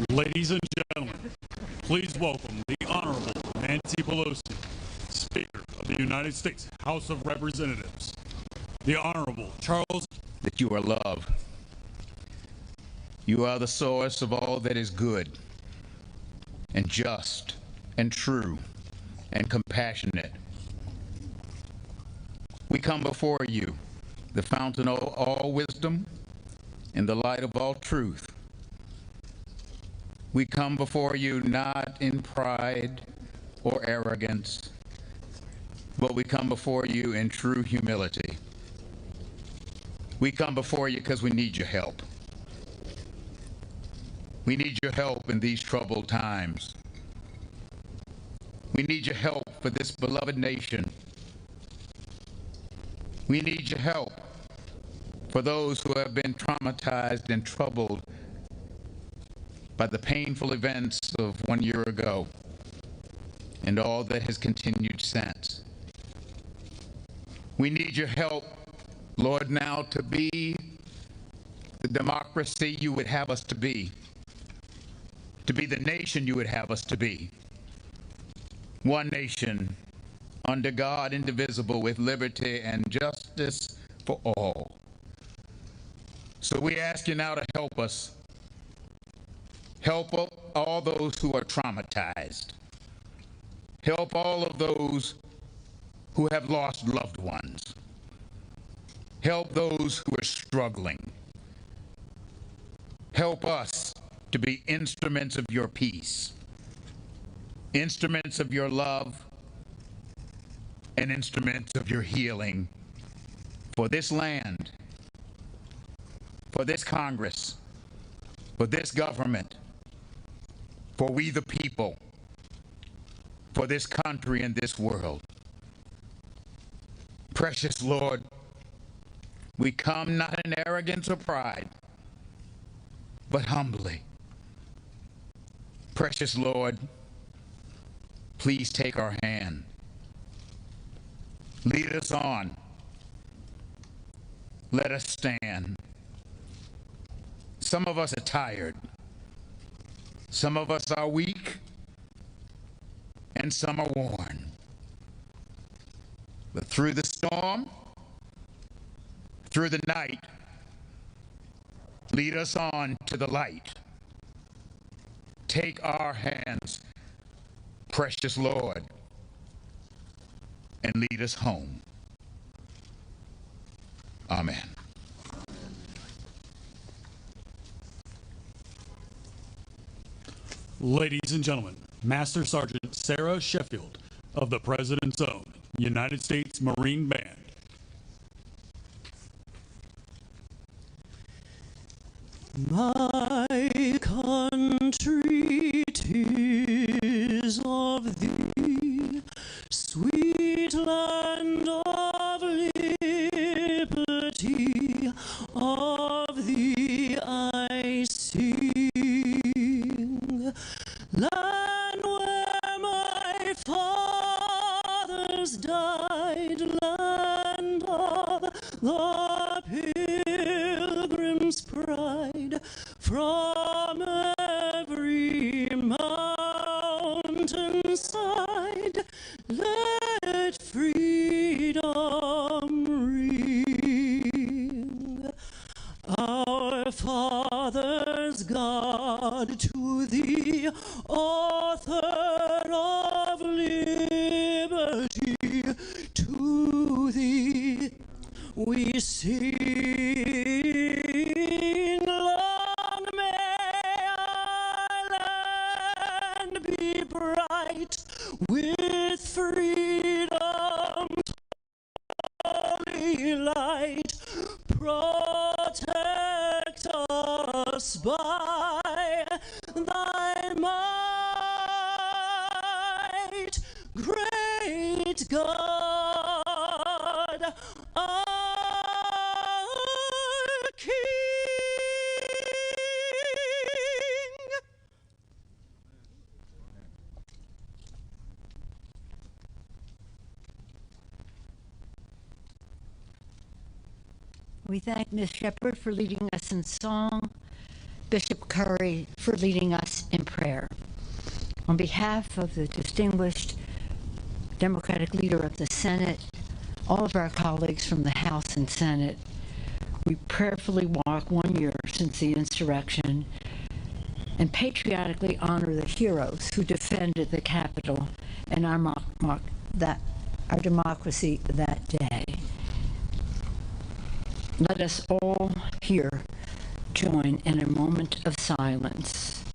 Ladies and gentlemen, please welcome the Honorable Nancy Pelosi, Speaker of the United States House of Representatives. The Honorable Charles. That you are love. You are the source of all that is good and just and true and compassionate. We come before you, the fountain of all wisdom and the light of all truth. We come before you not in pride or arrogance, but we come before you in true humility. We come before you because we need your help. We need your help in these troubled times. We need your help for this beloved nation. We need your help for those who have been traumatized and troubled by the painful events of 1 year ago and all that has continued since. We need your help, Lord, now to be the democracy you would have us to be the nation you would have us to be. One nation, under God, indivisible, with liberty and justice for all. So we ask you now to help us. Help all those who are traumatized. Help all of those who have lost loved ones. Help those who are struggling. Help us to be instruments of your peace, instruments of your love, and instruments of your healing for this land, for this Congress, for this government, for we the people, for this country and this world. Precious Lord, we come not in arrogance or pride, but humbly. Precious Lord, please take our hand. Lead us on. Let us stand. Some of us are tired. Some of us are weak, and some are worn. But through the storm, through the night, lead us on to the light. Take our hands, precious Lord, and lead us home. Amen. Ladies and gentlemen, Master Sergeant Sarah Sheffield of the President's Own United States Marine Band. My country, 'tis of thee, sweet land of liberty, of thee I sing. Land where my fathers died, land of the pilgrim's pride, from every mountainside, let freedom ring. Our fathers' God, to thee, author of liberty, to thee we sing. Long may our land be bright with freedom's holy light. Protect us by thy might, great God, our King. We thank Ms. Shepherd for leading us in song. Bishop Curry for leading us in prayer. On behalf of the distinguished Democratic leader of the Senate, all of our colleagues from the House and Senate, we prayerfully walk 1 year since the insurrection and patriotically honor the heroes who defended the Capitol and our democracy that day. Let us all here join in a moment of silence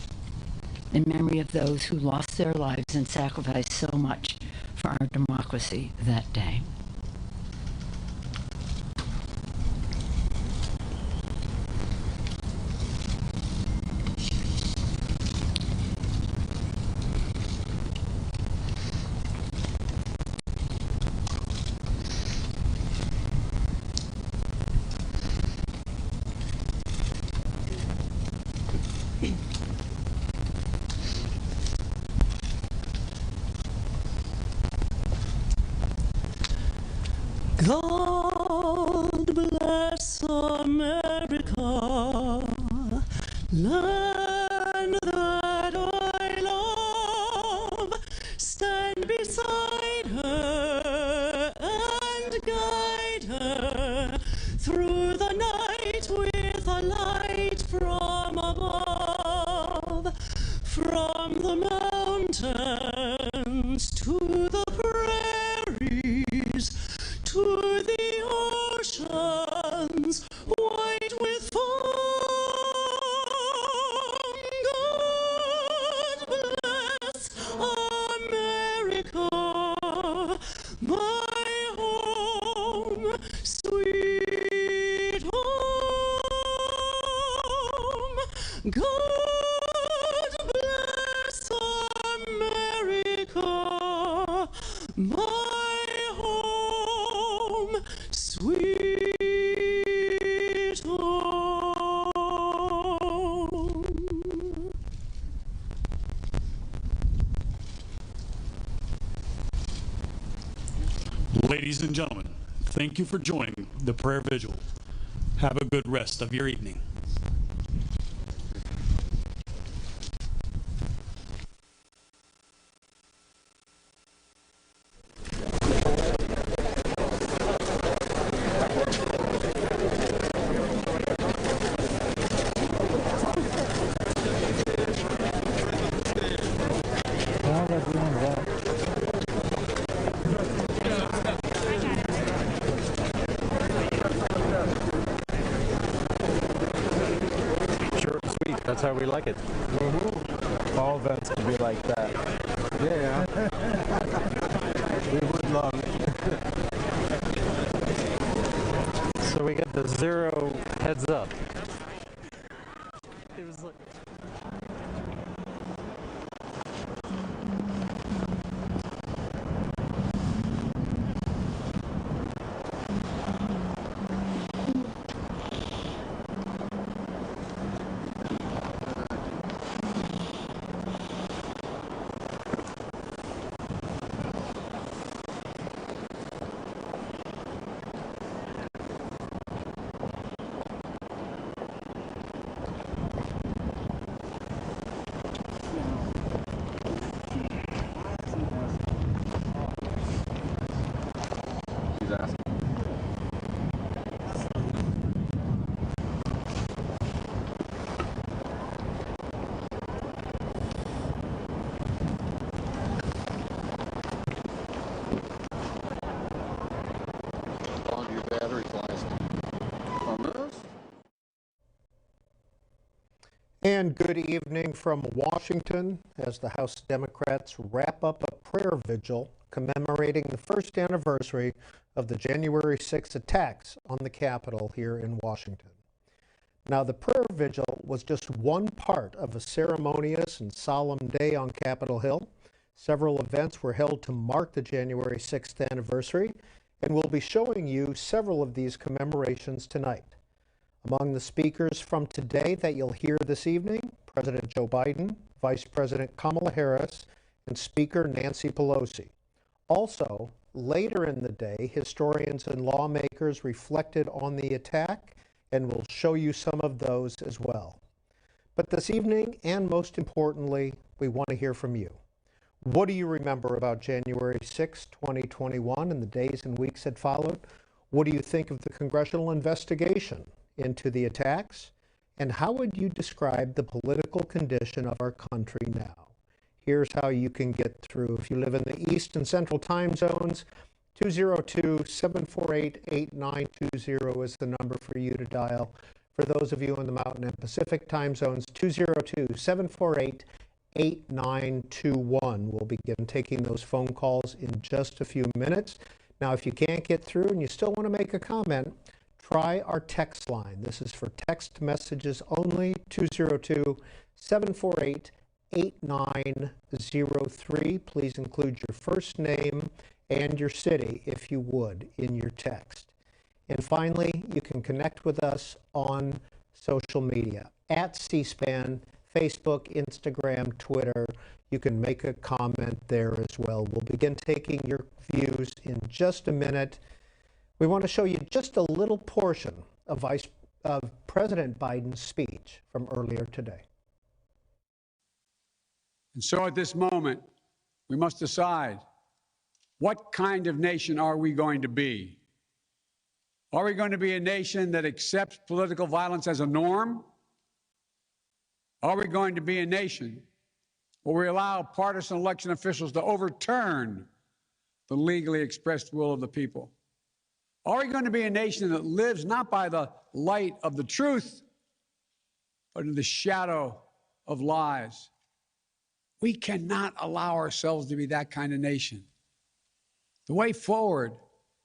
in memory of those who lost their lives and sacrificed so much for our democracy that day. God bless America, land that I love. Stand beside her and guide her through the night with a light from above. From the mountains to the prairies, to the oceans white with foam. God bless America, my home, sweet home. God bless America, my home, sweet home. Ladies and gentlemen, thank you for joining the prayer vigil. Have a good rest of your evening. That's how we like it. All events can be like that. Yeah. We would love it. So we get the 0 heads up. It was like... And good evening from Washington as the House Democrats wrap up a prayer vigil commemorating the first anniversary of the January 6th attacks on the Capitol here in Washington. Now, the prayer vigil was just one part of a ceremonious and solemn day on Capitol Hill. Several events were held to mark the January 6th anniversary, and we'll be showing you several of these commemorations tonight. Among the speakers from today that you'll hear this evening, President Joe Biden, Vice President Kamala Harris, and Speaker Nancy Pelosi. Also, later in the day, historians and lawmakers reflected on the attack, and we'll show you some of those as well. But this evening, and most importantly, we want to hear from you. What do you remember about January 6, 2021 and the days and weeks that followed? What do you think of the congressional investigation into the attacks? And how would you describe the political condition of our country now? Here's how you can get through. If you live in the East and Central time zones, 202-748-8920 is the number for you to dial. For those of you in the Mountain and Pacific time zones, 202-748-8921. We'll begin taking those phone calls in just a few minutes. Now, if you can't get through and you still want to make a comment, try our text line. This is for text messages only, 202-748-8903. Please include your first name and your city, if you would, in your text. And finally, you can connect with us on social media, at C-SPAN, Facebook, Instagram, Twitter. You can make a comment there as well. We'll begin taking your views in just a minute. We want to show you just a little portion of President Biden's speech from earlier today. And so at this moment, we must decide, what kind of nation are we going to be? Are we going to be a nation that accepts political violence as a norm? Are we going to be a nation where we allow partisan election officials to overturn the legally expressed will of the people? Are we going to be a nation that lives not by the light of the truth, but in the shadow of lies? We cannot allow ourselves to be that kind of nation. The way forward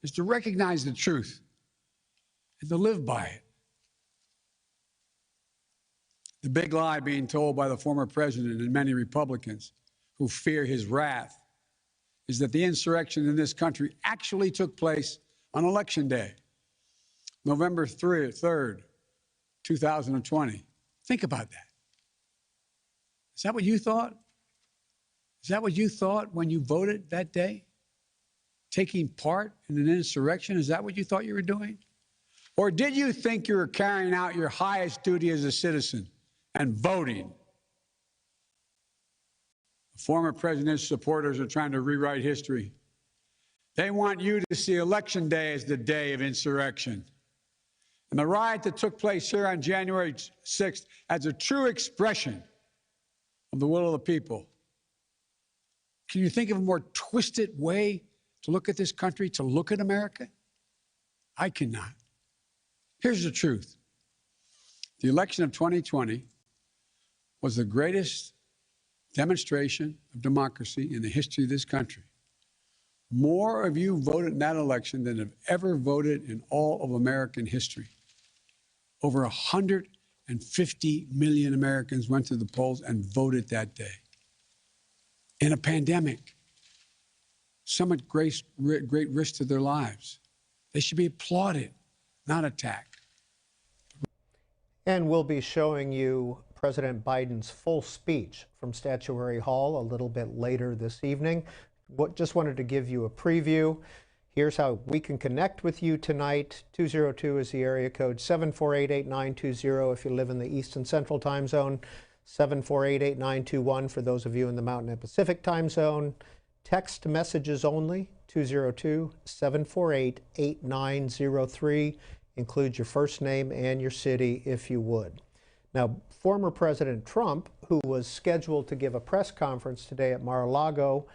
is to recognize the truth and to live by it. The big lie being told by the former president and many Republicans who fear his wrath is that the insurrection in this country actually took place on Election Day, November 3rd, 2020. Think about that. Is that what you thought? Is that what you thought when you voted that day? Taking part in an insurrection? Is that what you thought you were doing? Or did you think you were carrying out your highest duty as a citizen and voting? The former president's supporters are trying to rewrite history. They want you to see Election Day as the day of insurrection. And the riot that took place here on January 6th as a true expression of the will of the people. Can you think of a more twisted way to look at this country, to look at America? I cannot. Here's the truth. The election of 2020 was the greatest demonstration of democracy in the history of this country. More of you voted in that election than have ever voted in all of American history. Over 150 million Americans went to the polls and voted that day. In a pandemic, some at great risk to their lives. They should be applauded, not attacked. And we'll be showing you President Biden's full speech from Statuary Hall a little bit later this evening. Just wanted to give you a preview. Here's how we can connect with you tonight. 202 is the area code, 748-8920 if you live in the East and Central time zone, 748-8921 for those of you in the Mountain and Pacific time zone. Text messages only, 202-748-8903. Include your first name and your city if you would. Now, former President Trump, who was scheduled to give a press conference today at Mar-a-Lago,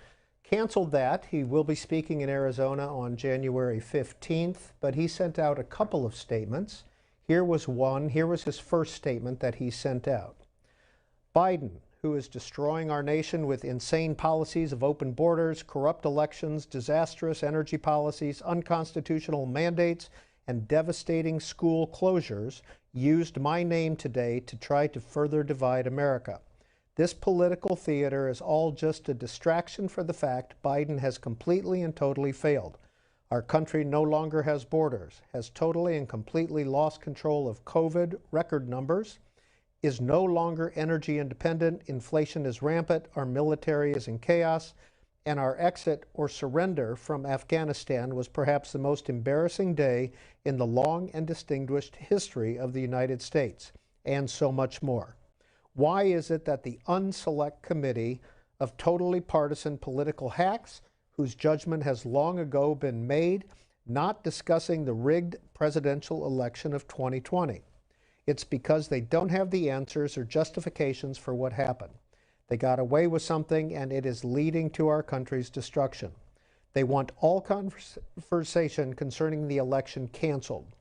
canceled that. He will be speaking in Arizona on January 15th, but he sent out a couple of statements. Here was one. Here was his first statement that he sent out. Biden, who is destroying our nation with insane policies of open borders, corrupt elections, disastrous energy policies, unconstitutional mandates, and devastating school closures, used my name today to try to further divide America. This political theater is all just a distraction for the fact Biden has completely and totally failed. Our country no longer has borders, has totally and completely lost control of COVID record numbers, is no longer energy independent, inflation is rampant, our military is in chaos, and our exit or surrender from Afghanistan was perhaps the most embarrassing day in the long and distinguished history of the United States, and so much more. Why is it that the unselect committee of totally partisan political hacks, whose judgment has long ago been made, not discussing the rigged presidential election of 2020? It's because they don't have the answers or justifications for what happened. They got away with something, and it is leading to our country's destruction. They want all conversation concerning the election canceled.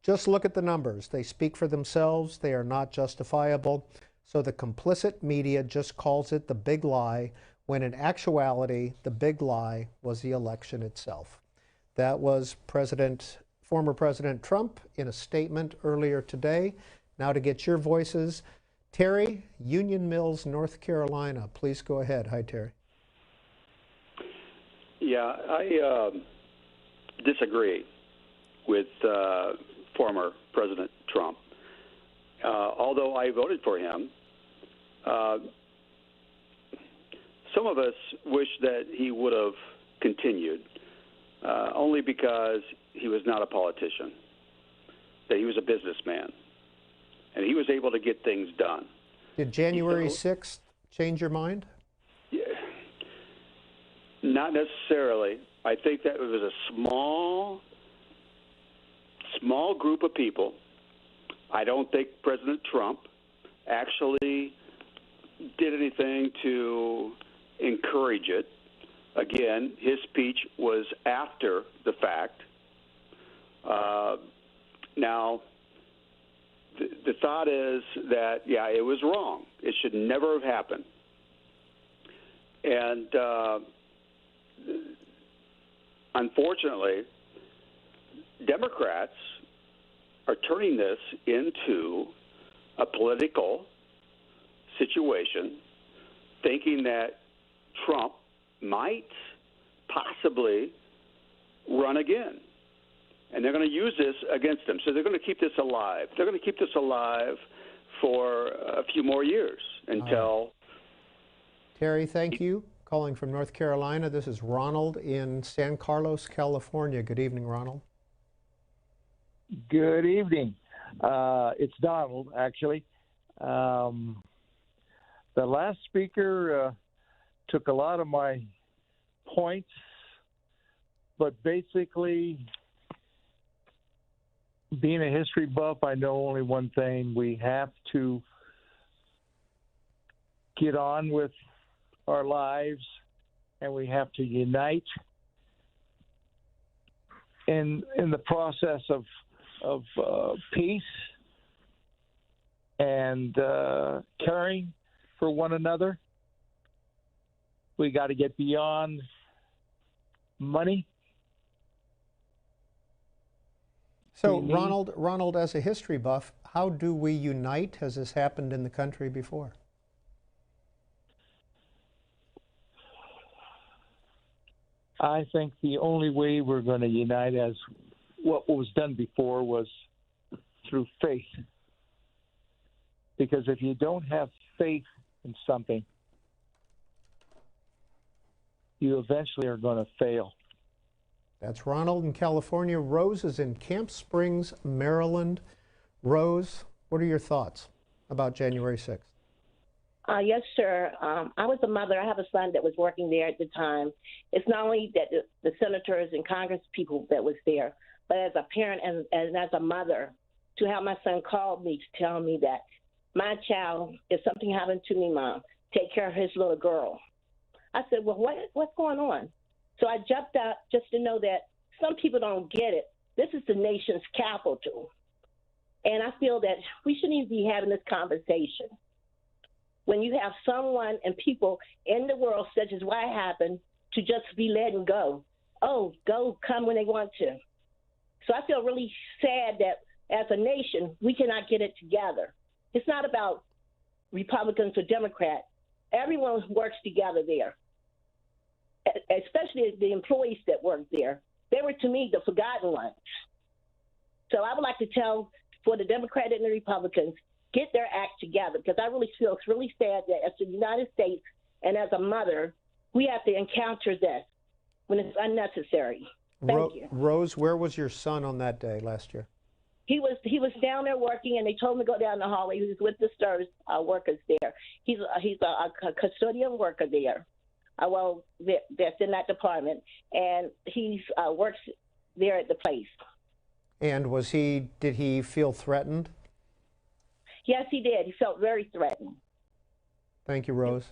Just look at the numbers. They speak for themselves. They are not justifiable. So the complicit media just calls it the big lie, when in actuality, the big lie was the election itself. That was former President Trump in a statement earlier today. Now to get your voices, Terry, Union Mills, North Carolina. Please go ahead. Hi, Terry. Yeah, I disagree with former President Trump. Although I voted for him, some of us wish that he would have continued, only because he was not a politician, that he was a businessman, and he was able to get things done. Did January 6th change your mind? Yeah, not necessarily. I think that it was a small group of people. I don't think President Trump actually did anything to encourage it. Again, his speech was after the fact. Now, the thought is that, yeah, it was wrong. It should never have happened. And unfortunately, Democrats are turning this into a political situation, thinking that Trump might possibly run again. And they're going to use this against him. So they're going to keep this alive. They're going to keep this alive for a few more years until... Terry, thank you. Calling from North Carolina, this is Ronald in San Carlos, California. Good evening, Ronald. Good evening. It's Donald, actually. The last speaker took a lot of my points, but basically, being a history buff, I know only one thing. We have to get on with our lives, and we have to unite in the process of peace and caring for one another. We got to get beyond money. So, Ronald, as a history buff, how do we unite? Has this happened in the country before? I think the only way we're going to unite, as what was done before, was through faith. Because if you don't have faith in something, you eventually are going to fail. That's Ronald in California. Rose is in Camp Springs, Maryland. Rose, what are your thoughts about January 6th? Yes, sir. I was a mother. I have a son that was working there at the time. It's not only that the senators and Congress people that was there, but as a parent and as a mother, to have my son call me to tell me that my child, if something happened to me, Mom, take care of his little girl. I said, well, what's going on? So I jumped up just to know that some people don't get it. This is the nation's capital. And I feel that we shouldn't even be having this conversation. When you have someone and people in the world, such as what happened, to just be letting go. Oh, come when they want to. So I feel really sad that as a nation, we cannot get it together. It's not about Republicans or Democrats. Everyone works together there, especially the employees that work there. They were, to me, the forgotten ones. So I would like to tell for the Democrats and the Republicans, get their act together, because I really feel it's really sad that as the United States and as a mother, we have to encounter this when it's unnecessary. Thank you. Rose, where was your son on that day last year? He was down there working, and they told him to go down the hallway. He was with the STRS workers there. He's a custodian worker there. That's in that department, and he works there at the place. And did he feel threatened? Yes, he did. He felt very threatened. Thank you, Rose.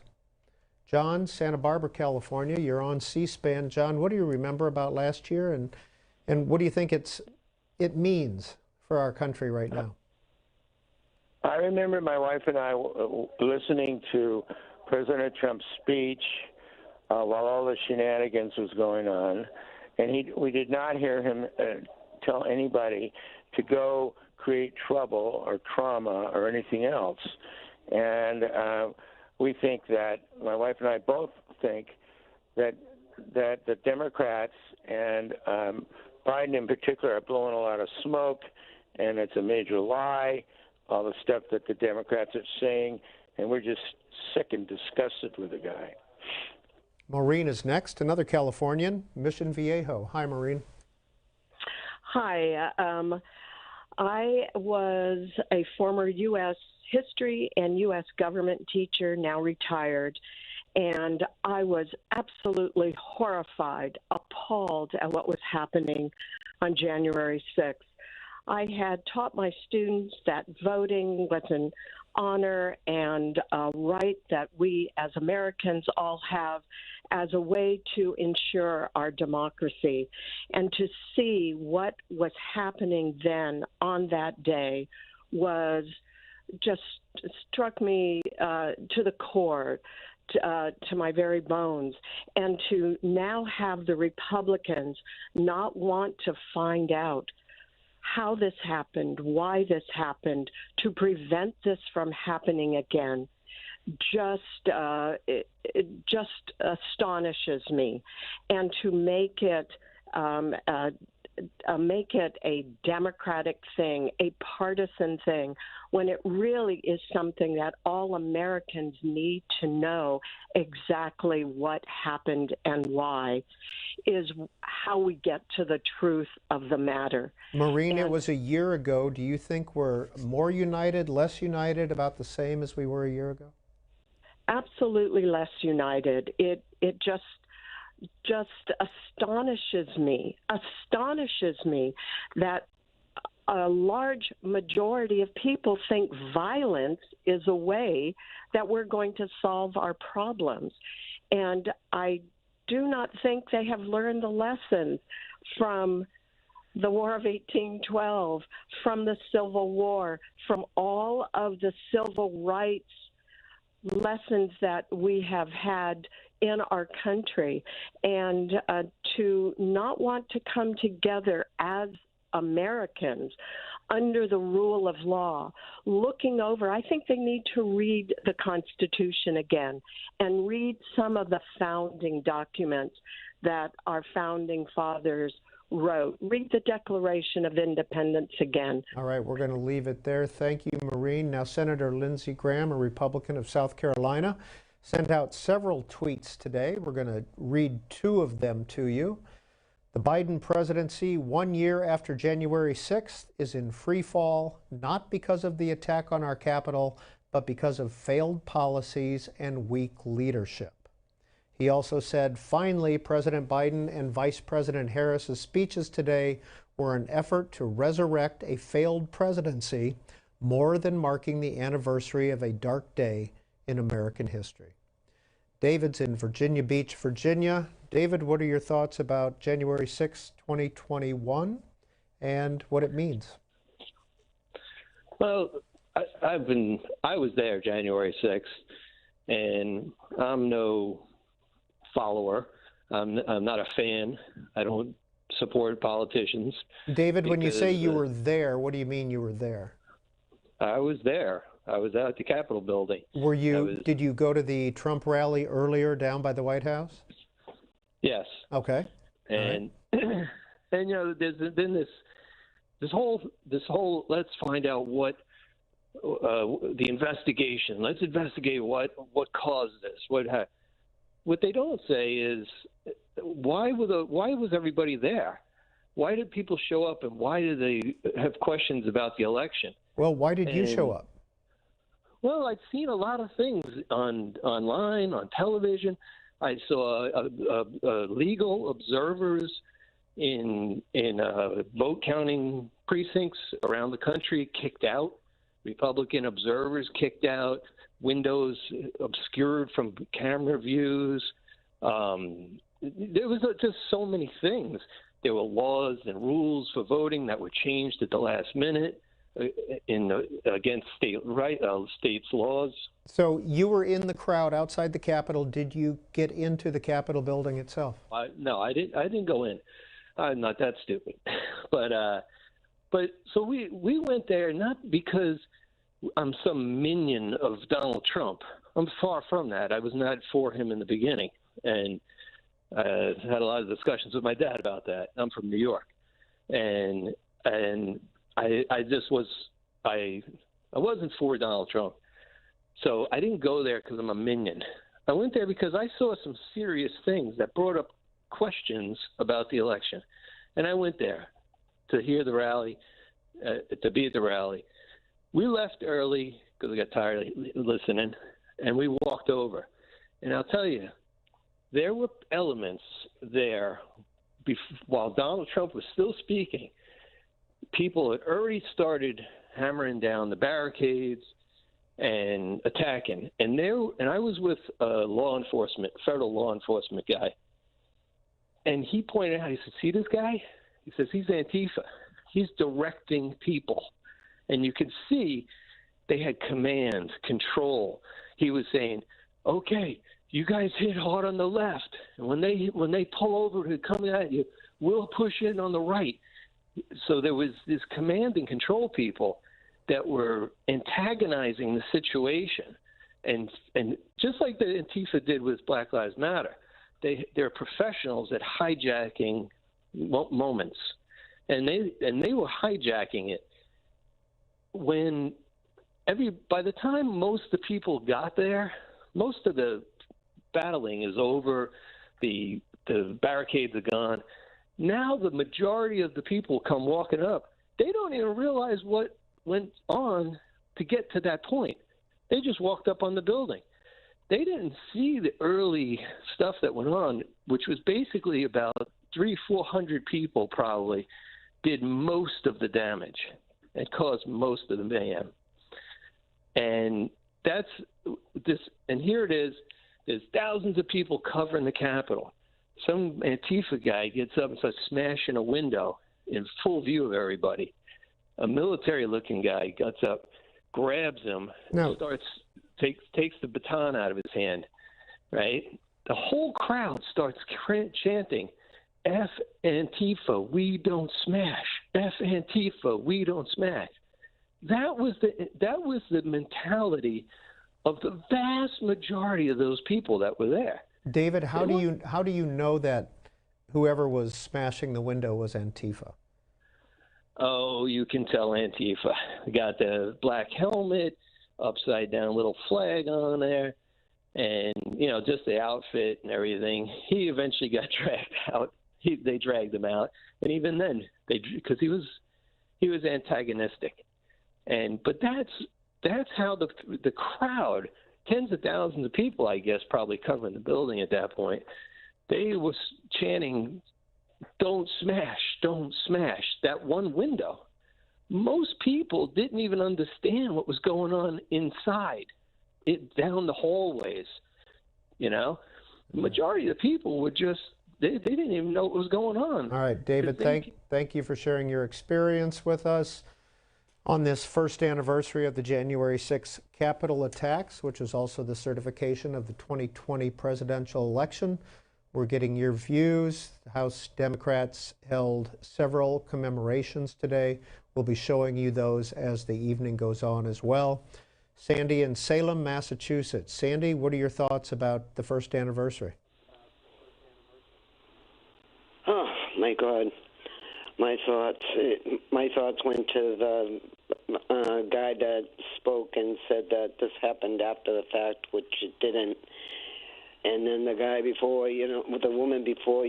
John, Santa Barbara, California. You're on C-SPAN. John, what do you remember about last year, and what do you think it means for our country right now? I remember my wife and I listening to President Trump's speech while all the shenanigans was going on, and we did not hear him tell anybody to go create trouble or trauma or anything else. And we think that, my wife and I both think that the Democrats and Biden in particular are blowing a lot of smoke, and it's a major lie, all the stuff that the Democrats are saying, and we're just sick and disgusted with the guy. Maureen is next, another Californian, Mission Viejo. Hi, Maureen. Hi. I was a former U.S. history and U.S. government teacher, now retired, and I was absolutely horrified, appalled at what was happening on January 6th. I had taught my students that voting was an honor and a right that we as Americans all have as a way to ensure our democracy. And to see what was happening then on that day was just struck me to the core, to my very bones. And to now have the Republicans not want to find out how this happened, why this happened, to prevent this from happening again, it just astonishes me. And to make it a democratic thing, a partisan thing, when it really is something that all Americans need to know exactly what happened and why, is how we get to the truth of the matter. Maureen, it was a year ago. Do you think we're more united, less united, about the same as we were a year ago? Absolutely less united. It just astonishes me that a large majority of people think violence is a way that we're going to solve our problems. And I do not think they have learned the lessons from the War of 1812, from the Civil War, from all of the civil rights lessons that we have had in our country, and to not want to come together as Americans under the rule of law, looking over. I think they need to read the Constitution again and read some of the founding documents that our founding fathers wrote. Read the Declaration of Independence again. All right, we're going to leave it there. Thank you, Maureen. Now, Senator Lindsey Graham, a Republican of South Carolina, sent out several tweets today. We're going to read two of them to you. The Biden presidency, 1 year after January 6th, is in free fall, not because of the attack on our Capitol, but because of failed policies and weak leadership. He also said, finally, President Biden and Vice President Harris's speeches today were an effort to resurrect a failed presidency more than marking the anniversary of a dark day in American history. David's in Virginia Beach, Virginia. David, what are your thoughts about January 6, 2021 and what it means? Well, I was there January 6th, and I'm no follower. I'm not a fan. I don't support politicians. David, when you say you were there, what do you mean you were there? I was there. I was at the Capitol building. Did you go to the Trump rally earlier down by the White House? Yes. Okay. And and you know, there's been this whole let's find out what the investigation. Let's investigate what caused this. What they don't say is why was everybody there? Why did people show up, and why do they have questions about the election? Well, why did you show up? Well, I'd seen a lot of things online, on television. I saw legal observers in vote counting precincts around the country kicked out, Republican observers kicked out, windows obscured from camera views. There was just so many things. There were laws and rules for voting that were changed at the last minute against states' laws. So you were in the crowd outside the Capitol. Did you get into the Capitol building itself? No, I didn't go in. I'm not that stupid. But so we went there not because I'm some minion of Donald Trump. I'm far from that. I was not for him in the beginning, and I had a lot of discussions with my dad about that. I'm from New York, and I just was I wasn't for Donald Trump. So I didn't go there because I'm a minion. I went there because I saw some serious things that brought up questions about the election. And I went there to hear the rally, to be at the rally. We left early because we got tired of listening, and we walked over. And I'll tell you, there were elements there while Donald Trump was still speaking. People had already started hammering down the barricades and attacking. And I was with federal law enforcement guy. And he pointed out, he said, see this guy? He says, he's Antifa. He's directing people. And you could see they had command, control. He was saying, okay, you guys hit hard on the left. And when they pull over to come at you, we'll push in on the right. So there was this command and control people that were antagonizing the situation. And just like the Antifa did with Black Lives Matter, they're professionals at hijacking moments. And they were hijacking it when by the time most of the people got there, most of the battling is over, the barricades are gone. Now the majority of the people come walking up. They don't even realize what went on to get to that point. They just walked up on the building. They didn't see the early stuff that went on, which was basically about 300-400 people probably did most of the damage and caused most of the mayhem. And that's this. And here it is. There's thousands of people covering the Capitol. Some Antifa guy gets up and starts smashing a window in full view of everybody. A military-looking guy gets up, grabs him, and takes the baton out of his hand, right? The whole crowd starts chanting, F Antifa, we don't smash. F Antifa, we don't smash. That was the mentality of the vast majority of those people that were there. David, how do you know that whoever was smashing the window was Antifa? Oh, you can tell Antifa. Got the black helmet, upside down little flag on there, and just the outfit and everything. He eventually got dragged out. They dragged him out, and even then, because he was antagonistic, but that's how the crowd, tens of thousands of people, I guess, probably covering the building at that point, they were chanting, "Don't smash, don't smash that one window." Most people didn't even understand what was going on inside, down the hallways. The majority of the people were just, they didn't even know what was going on. All right, David, thank you for sharing your experience with us on this first anniversary of the January 6th Capitol attacks, which is also the certification of the 2020 presidential election. We're getting your views. The House Democrats held several commemorations today. We'll be showing you those as the evening goes on as well. Sandy in Salem, Massachusetts. Sandy, what are your thoughts about the first anniversary? Oh, my God. My thoughts went to the guy that spoke and said that this happened after the fact, which it didn't. And then the guy before, with the woman before,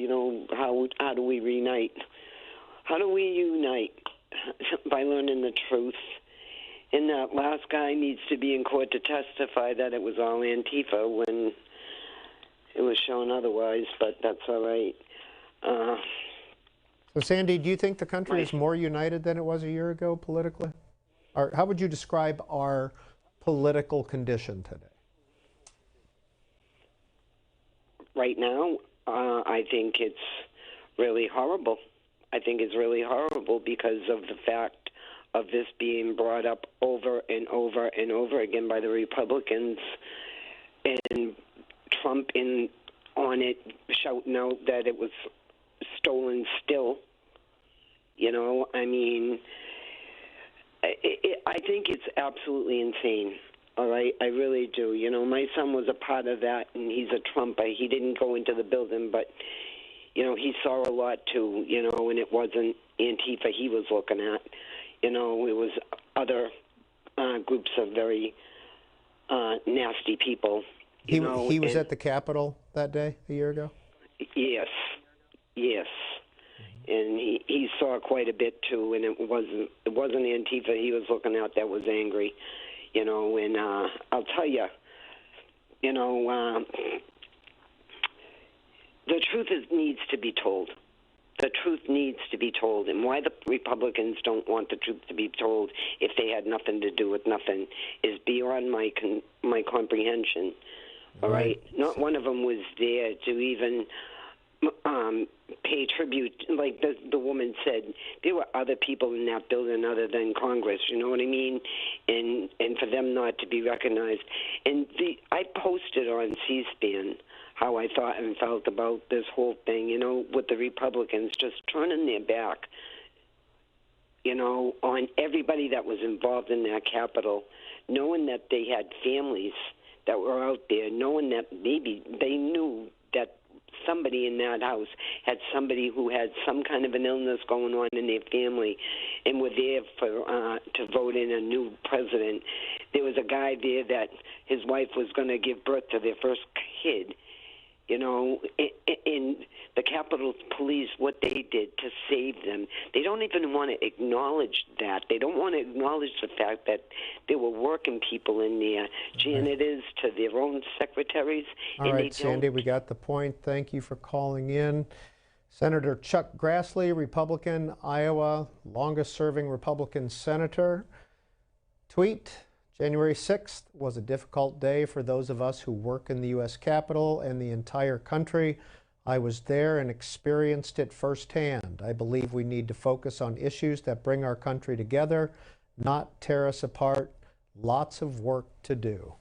how do we reunite? How do we unite? By learning the truth. And that last guy needs to be in court to testify that it was all Antifa when it was shown otherwise, but that's all right. So, Sandy, do you think the country is more united than it was a year ago politically? Or how would you describe our political condition today? Right now, I think it's really horrible. I think it's really horrible because of the fact of this being brought up over and over and over again by the Republicans, and Trump on it shouting out that it was stolen still. You know, I mean, I think it's absolutely insane. All right, I really do. You know, my son was a part of that, and he's a Trumper. He didn't go into the building, but, you know, he saw a lot too, you know, and it wasn't Antifa he was looking at. You know, it was other groups of very nasty people. He was at the Capitol that day a year ago? Yes, yes. And he saw quite a bit too, and it wasn't Antifa he was looking at that was angry, you know. And I'll tell you, you know, the truth needs to be told. The truth needs to be told, and why the Republicans don't want the truth to be told if they had nothing to do with nothing is beyond my comprehension. All right, not one of them was there to even pay tribute. Like the woman said, there were other people in that building other than Congress. You know what I mean? And for them not to be recognized. And I posted on C-SPAN how I thought and felt about this whole thing, you know, with the Republicans just turning their back, you know, on everybody that was involved in that Capitol, knowing that they had families that were out there, knowing that maybe they knew that somebody in that house had somebody who had some kind of an illness going on in their family and were there for to vote in a new president. There was a guy there that his wife was going to give birth to their first kid. You know, in the Capitol Police, what they did to save them, they don't even want to acknowledge that. They don't want to acknowledge the fact that there were working people in there, janitors to their own secretaries. All right, Sandy, we got the point. Thank you for calling in. Senator Chuck Grassley, Republican, Iowa, longest-serving Republican senator. Tweet: January 6th was a difficult day for those of us who work in the U.S. Capitol and the entire country. I was there and experienced it firsthand. I believe we need to focus on issues that bring our country together, not tear us apart. Lots of work to do.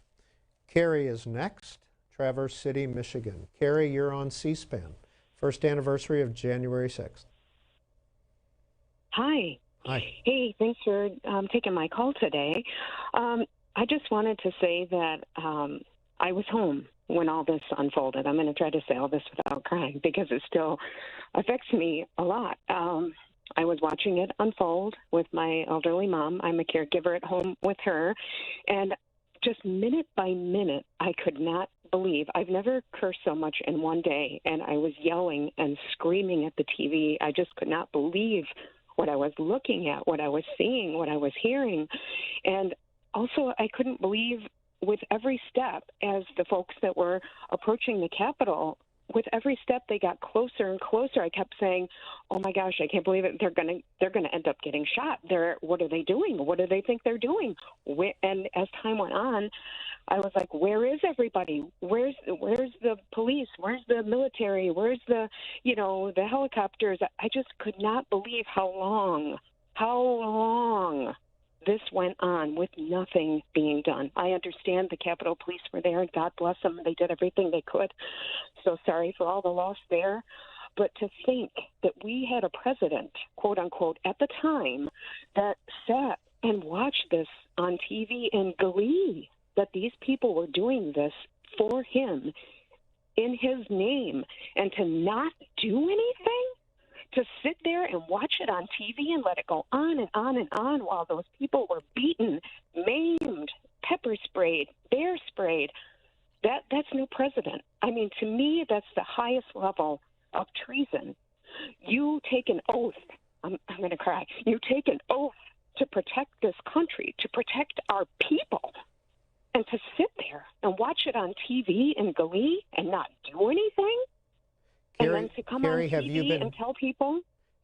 Carrie is next, Traverse City, Michigan. Carrie, you're on C-SPAN. First anniversary of January 6th. Hi. Hi. Hey, thanks for taking my call today. I just wanted to say that I was home when all this unfolded. I'm going to try to say all this without crying because it still affects me a lot. I was watching it unfold with my elderly mom. I'm a caregiver at home with her. And just minute by minute, I could not believe. I've never cursed so much in one day. And I was yelling and screaming at the TV. I just could not believe what I was looking at, what I was seeing, what I was hearing. And also, I couldn't believe with every step as the folks that were approaching the Capitol, with every step they got closer and closer. I kept saying, "Oh my gosh, I can't believe it! They're gonna end up getting shot. What are they doing? What do they think they're doing?" And as time went on, I was like, "Where is everybody? Where's the police? Where's the military? Where's the the helicopters?" I just could not believe how long this went on with nothing being done. I understand the Capitol Police were there, and God bless them. They did everything they could. So sorry for all the loss there. But to think that we had a president, quote unquote, at the time that sat and watched this on TV in glee, that these people were doing this for him in his name, and to not do anything? To sit there and watch it on TV and let it go on and on and on while those people were beaten, maimed, pepper sprayed, bear sprayed, that's no president. I mean, to me, that's the highest level of treason. You take an oath I'm going to cry. You take an oath to protect this country, to protect our people, and to sit there and watch it on TV in glee and not do anything, Carrie, and then to come Carrie, on TV and tell people.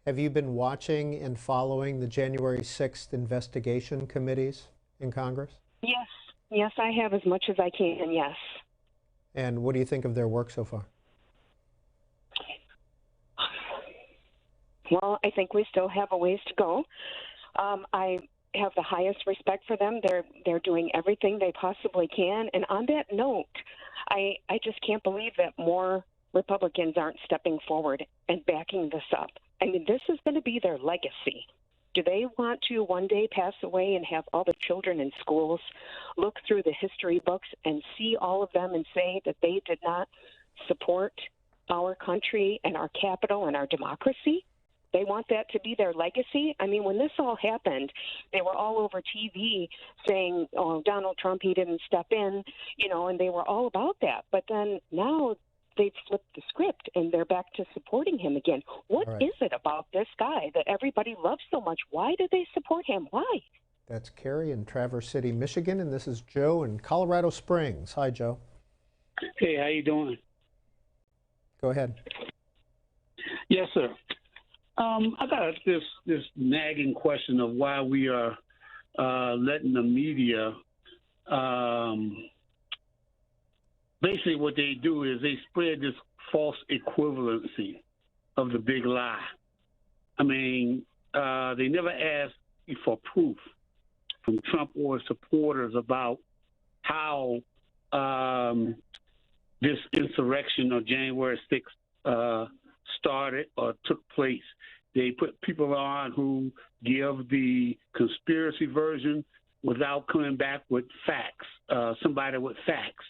Have you been watching and following the January 6th investigation committees in Congress? Yes, yes, I have as much as I can, yes. And what do you think of their work so far? Well, I think we still have a ways to go. I have the highest respect for them. They're doing everything they possibly can. And on that note, I just can't believe that more Republicans aren't stepping forward and backing this up. I mean, this is going to be their legacy. Do they want to one day pass away and have all the children in schools look through the history books and see all of them and say that they did not support our country and our capital and our democracy? They want that to be their legacy. I mean, when this all happened, they were all over TV saying, oh, Donald Trump, he didn't step in, you know, and they were all about that. But then now they've flipped the script and they're back to supporting him again. What is it about this guy that everybody loves so much? Why do they support him? Why? That's Carrie in Traverse City, Michigan, and this is Joe in Colorado Springs. Hi, Joe. Hey, how you doing? Go ahead. Yes, sir. I got this nagging question of why we are letting the media. Basically, what they do is they spread this false equivalency of the big lie. I mean, they never ask for proof from Trump or supporters about how this insurrection of January 6th started or took place. They put people on who give the conspiracy version without coming back with facts, somebody with facts.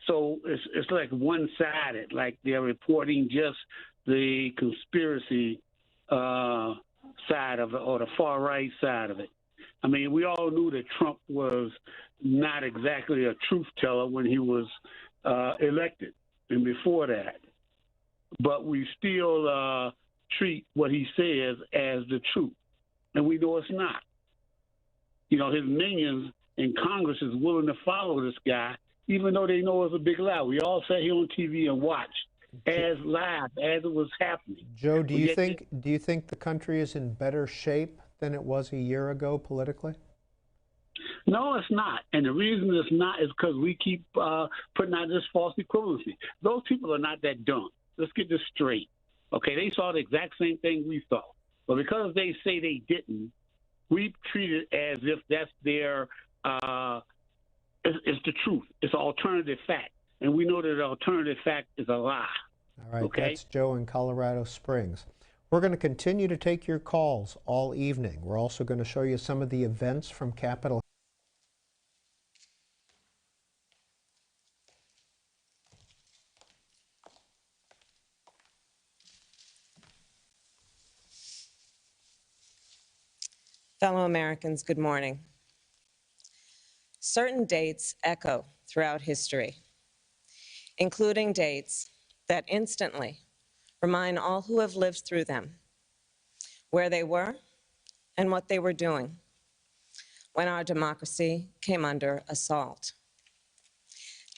So it's like one-sided, like they're reporting just the conspiracy side of it or the far-right side of it. I mean, we all knew that Trump was not exactly a truth teller when he was elected and before that. But we still treat what he says as the truth, and we know it's not. You know, his minions in Congress is willing to follow this guy, even though they know it's a big lie. We all sat here on TV and watched as live as it was happening. Joe, do you think the country is in better shape than it was a year ago politically? No, it's not. And the reason it's not is because we keep putting out this false equivalency. Those people are not that dumb. Let's get this straight. Okay, they saw the exact same thing we saw. But because they say they didn't, we treat it as if that's their, it's the truth. It's an alternative fact. And we know that the alternative fact is a lie. All right, okay? That's Joe in Colorado Springs. We're going to continue to take your calls all evening. We're also going to show you some of the events from Capitol. Fellow Americans, good morning. Certain dates echo throughout history, including dates that instantly remind all who have lived through them where they were and what they were doing when our democracy came under assault.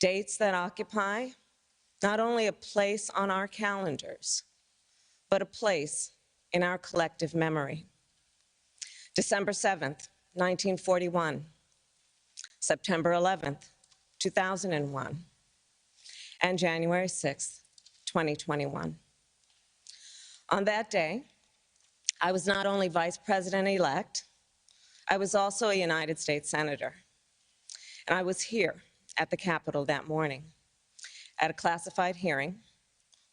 Dates that occupy not only a place on our calendars, but a place in our collective memory. December 7th, 1941, September 11th, 2001, and January 6th, 2021. On that day, I was not only Vice President-elect, I was also a United States Senator. And I was here at the Capitol that morning at a classified hearing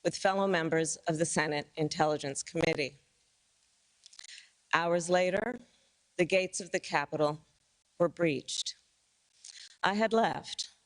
with fellow members of the Senate Intelligence Committee. Hours later, the gates of the Capitol were breached. I had left,